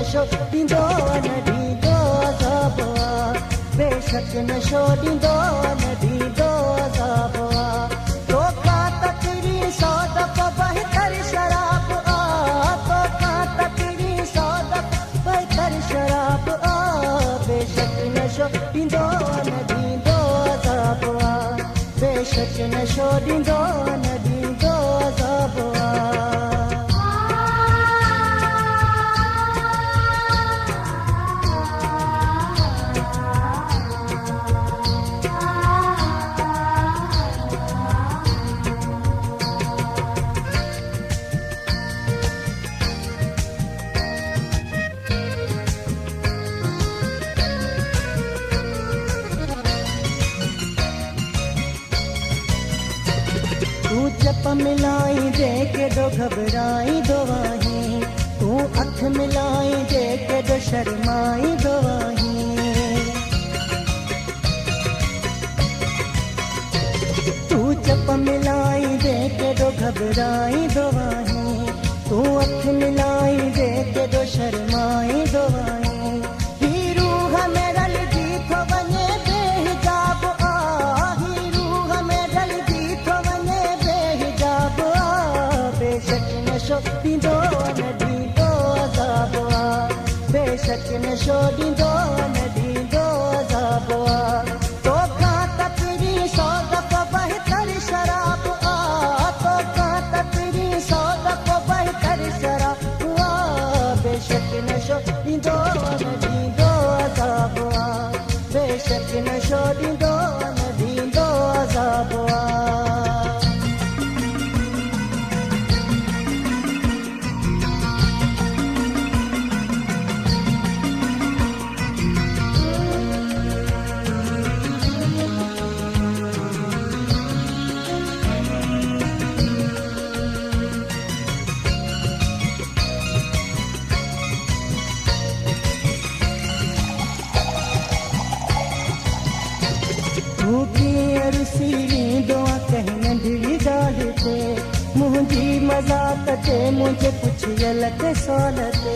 नशो ॾींदो न ॾींदो अज़ाब बेशक नशो ॾींदो न ॾींदो अज़ाब तोखा तकरी 100 दफ़ा बहितर शराब तोखा तकरी 100 दफ़ा बहितर शराब बेशक नशो ॾींदो न ॾींदो अज़ाब बेशक नशो ॾींदो न ॾींदो अज़ाब तू चप मिलाई दे के दो घबराई दो वहीं तू अख मिलाई दे के दो शर्माई दो वहीं तू चप मिलाई दे के दो घबराई दो वहीं तू अख मिलाई दे के दो शर्माई दो वहीं ही रूह में रल जी थो वञे बेहिजाब ही रूह में रल जी थो वञे बेहिजाब बेशक नशो ॾींदो न ॾींदो अज़ाब बेशक नशो ॾींदो न ॾींदो अज़ाब तोखा तकरी 100 दफ़ा बहितर शराब तोखा तकरी 100 दफ़ा बहितर शराब बेशक नशो ॾींदो न ॾींदो अज़ाब बेशक नशो ॾींदो न ॾींदो अज़ाब दुआ कह नंढड़ी ॻाल्हि ते मुंहिंजी मज़ाक ते मुंहिंजे पुछियल ते सवाल ते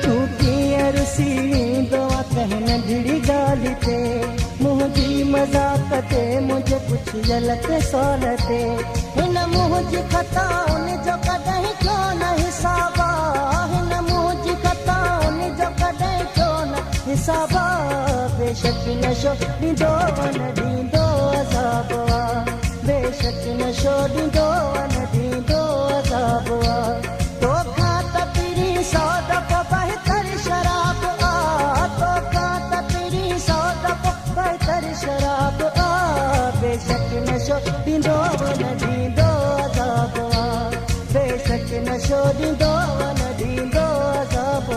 तूं कीअं रुसी दुआ कह नंढड़ी ॻाल्हि ते मुंहिंजी मज़ाक ते मुंहिंजे पुछियल ते सवाल ते हिन मुंहिंजी खता उन जो कॾहिं छो न हिसाब हिन मुंहिंजी खता उन जो कॾहिं छो न हिसाब बेशक नशो ॾींदो न ॾींदो अज़ाब बेशक नशो ॾींदो न ॾींदो अज़ाब तोखा तकरी 100 दफ़ा बहितर शराब तोखा तकरी 100 दफ़ा बहितर शराब बेशक नशो ॾींदो न ॾींदो अज़ाब बेशक नशो ॾींदो न ॾींदो अज़ाब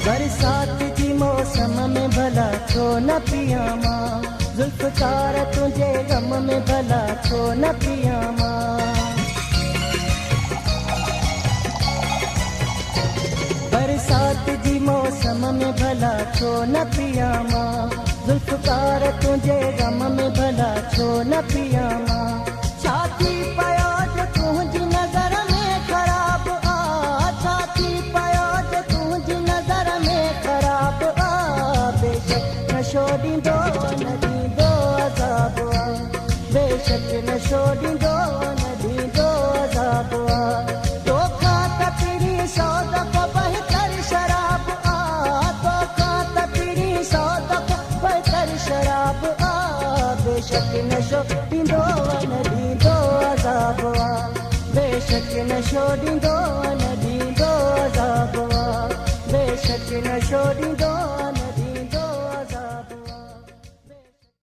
बरसात जी मौसम में भला छो न पिया मां ज़ुल्फ़कार तुंहिंजे गम में भला छो न पिया मां बरसात जी मौसम में भला छो न पिया मां ज़ुल्फ़कार तुंहिंजे गम में भला छो न पिया मां छाती पयो जो तुंहिंजी नज़र में ख़राब छाती पयो जो तुंहिंजी नज़र में ख़राब बेशक नशो ॾींदो न ॾींदो अज़ाब बेशक नशो ॾींदो न ॾींदो अज़ाब तोखा तकरी 100 दफ़ा बहितर शराब तोखा तकरी 100 दफ़ा बहितर शराब बेशक नशो ॾींदो न ॾींदो अज़ाब बेशक नशो ॾींदो